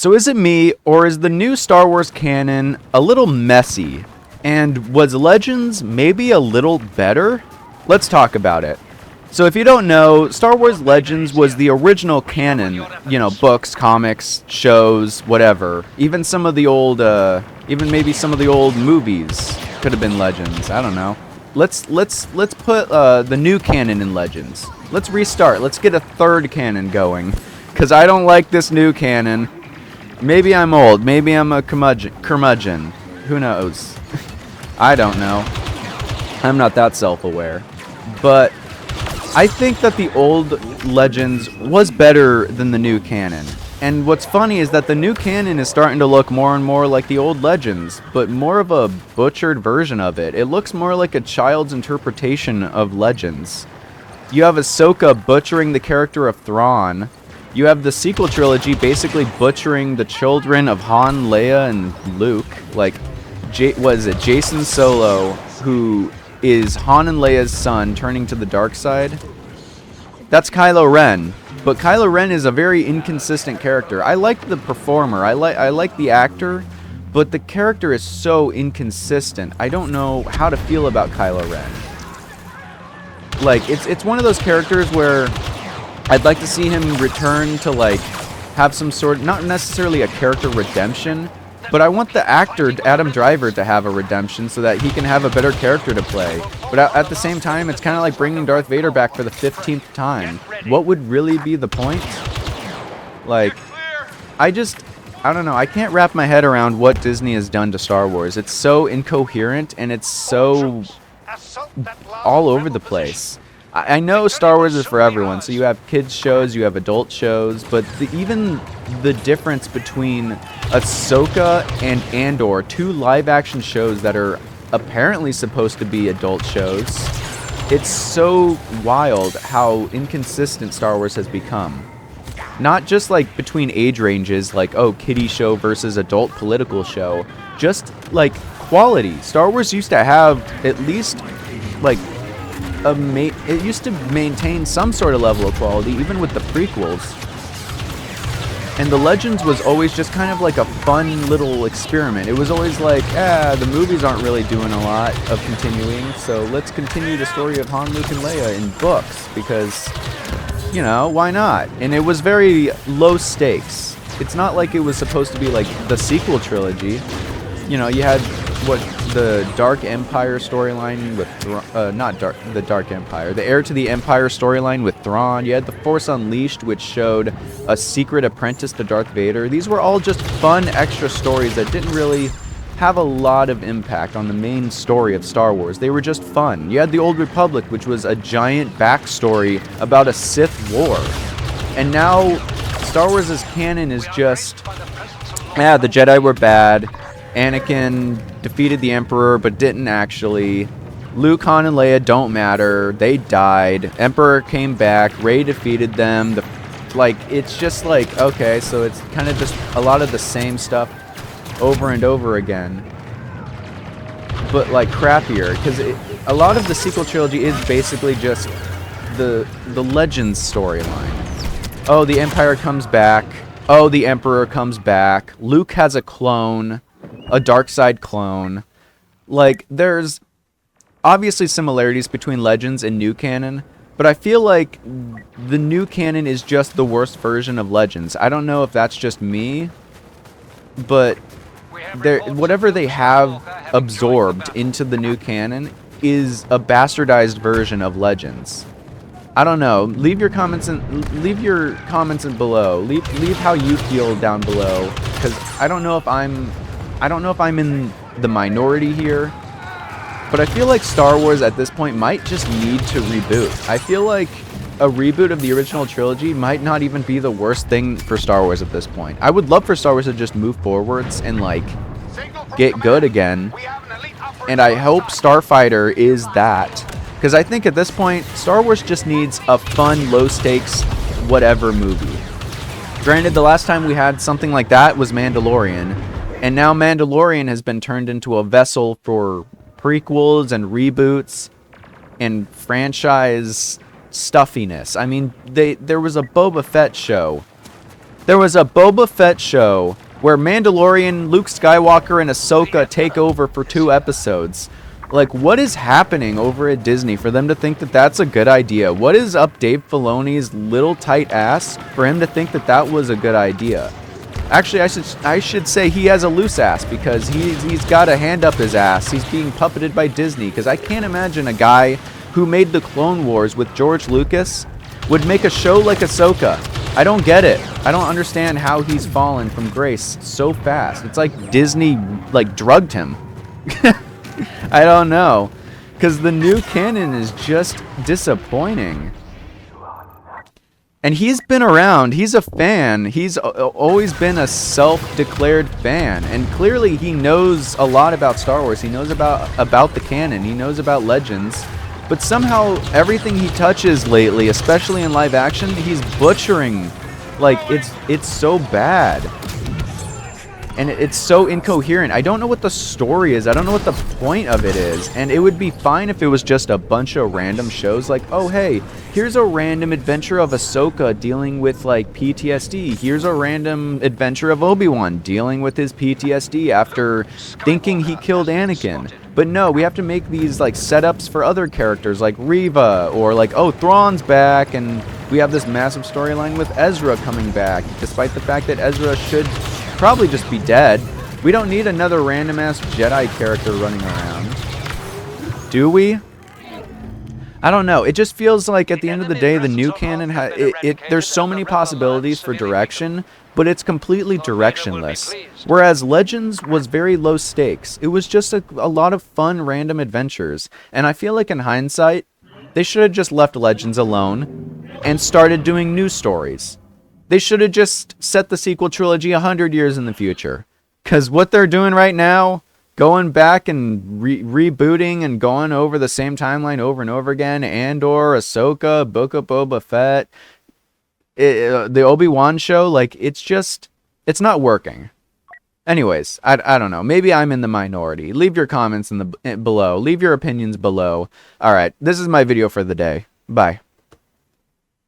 So is it me, or is the new Star Wars canon a little messy? And was Legends maybe a little better? Let's talk about it. So if you don't know, Star Wars Legends was the original canon, you know, books, comics, shows, whatever. Even some of the old, even maybe some of the old movies could have been Legends. I don't know. Let's put the new canon in Legends. Let's restart. Let's get a third canon going, because I don't like this new canon. Maybe I'm old. Maybe I'm a curmudgeon. Who knows? I don't know. I'm not that self-aware. But I think that the old Legends was better than the new canon. And what's funny is that the new canon is starting to look more and more like the old Legends, but more of a butchered version of it. It looks more like a child's interpretation of Legends. You have Ahsoka butchering the character of Thrawn. You have the sequel trilogy basically butchering the children of Han, Leia, and Luke. Like, what is it, Jason Solo, who is Han and Leia's son turning to the dark side. That's Kylo Ren, but Kylo Ren is a very inconsistent character. I like the performer, I like the actor, but the character is so inconsistent. I don't know how to feel about Kylo Ren. Like, it's one of those characters where I'd like to see him return to, like, have some sort, not necessarily a character redemption, but I want the actor, Adam Driver, to have a redemption so that he can have a better character to play. But at the same time, it's kind of like bringing Darth Vader back for the 15th time. What would really be the point? Like, I don't know. I can't wrap my head around what Disney has done to Star Wars. It's so incoherent, and it's so all over the place. I know Star Wars is for everyone, so you have kids shows, you have adult shows, but even the difference between Ahsoka and Andor, two live-action shows that are apparently supposed to be adult shows, it's so wild how inconsistent Star Wars has become. Not just like between age ranges, like, oh, kiddie show versus adult political show, just like quality. Star Wars used to have at least like it used to maintain some sort of level of quality, even with the prequels. And the Legends was always just kind of like a fun little experiment. It was always like, the movies aren't really doing a lot of continuing, so let's continue the story of Han, Luke, and Leia in books, because, you know, why not? And it was very low stakes. It's not like it was supposed to be like the sequel trilogy. You know, you had the Dark Empire storyline with the Dark Empire, the Heir to the Empire storyline with Thrawn. You had the Force Unleashed, which showed a secret apprentice to Darth Vader. These were all just fun extra stories that didn't really have a lot of impact on the main story of Star Wars. They were just fun. You had the Old Republic, which was a giant backstory about a Sith war. And now Star Wars' canon is just, the Jedi were bad. Anakin defeated the Emperor, but didn't actually. Luke, Han, and Leia don't matter. They died. Emperor came back. Rey defeated them. It's just like, okay, so it's kind of just a lot of the same stuff over and over again. But, like, crappier. Because a lot of the sequel trilogy is basically just the Legends storyline. Oh, the Empire comes back. Oh, the Emperor comes back. Luke has a clone. A dark side clone. Like, there's obviously similarities between Legends and new canon, but I feel like the new canon is just the worst version of Legends. I don't know if that's just me, but whatever they have absorbed into the new canon is a bastardized version of Legends. I don't know. Leave your comments in below. Leave how you feel down below, because I don't know if I'm in the minority here, but I feel like Star Wars at this point might just need to reboot. I feel like a reboot of the original trilogy might not even be the worst thing for Star Wars at this point. I would love for Star Wars to just move forwards and, like, get good again, and I hope Starfighter is that, because I think at this point, Star Wars just needs a fun, low-stakes, whatever movie. Granted, the last time we had something like that was Mandalorian, and now Mandalorian has been turned into a vessel for prequels and reboots and franchise stuffiness. I mean, there was a Boba Fett show There was a Boba Fett show where Mandalorian, Luke Skywalker, and Ahsoka take over for 2 episodes. Like, what is happening over at Disney for them to think that that's a good idea? What is up Dave Filoni's little tight ass for him to think that that was a good idea? Actually, I should say he has a loose ass, because he's got a hand up his ass. He's being puppeted by Disney, because I can't imagine a guy who made the Clone Wars with George Lucas would make a show like Ahsoka. I don't get it. I don't understand how he's fallen from grace so fast. It's like Disney, like, drugged him. I don't know. Because the new canon is just disappointing. And he's been around. He's a fan. He's always been a self-declared fan. And clearly he knows a lot about Star Wars. He knows about the canon. He knows about Legends. But somehow everything he touches lately, especially in live action, he's butchering. Like, it's so bad. And it's so incoherent. I don't know what the story is. I don't know what the point of it is. And it would be fine if it was just a bunch of random shows like, oh, hey, here's a random adventure of Ahsoka dealing with, like, PTSD. Here's a random adventure of Obi-Wan dealing with his PTSD after thinking he killed Anakin. But no, we have to make these, like, setups for other characters like Reva, or like, oh, Thrawn's back, and we have this massive storyline with Ezra coming back, despite the fact that Ezra should probably just be dead. We don't need another random-ass Jedi character running around. Do we? I don't know. It just feels like at the end of the day, the new canon, there's so many possibilities for direction, but it's completely directionless. Whereas Legends was very low stakes. It was just a lot of fun random adventures. And I feel like in hindsight, they should have just left Legends alone and started doing new stories. They should have just set the sequel trilogy 100 years in the future. Because what they're doing right now, going back and rebooting and going over the same timeline over and over again, Andor, Ahsoka, Book of Boba Fett, the Obi-Wan show, like, it's not working. Anyways, I don't know. Maybe I'm in the minority. Leave your comments below. Leave your opinions below. All right, this is my video for the day. Bye.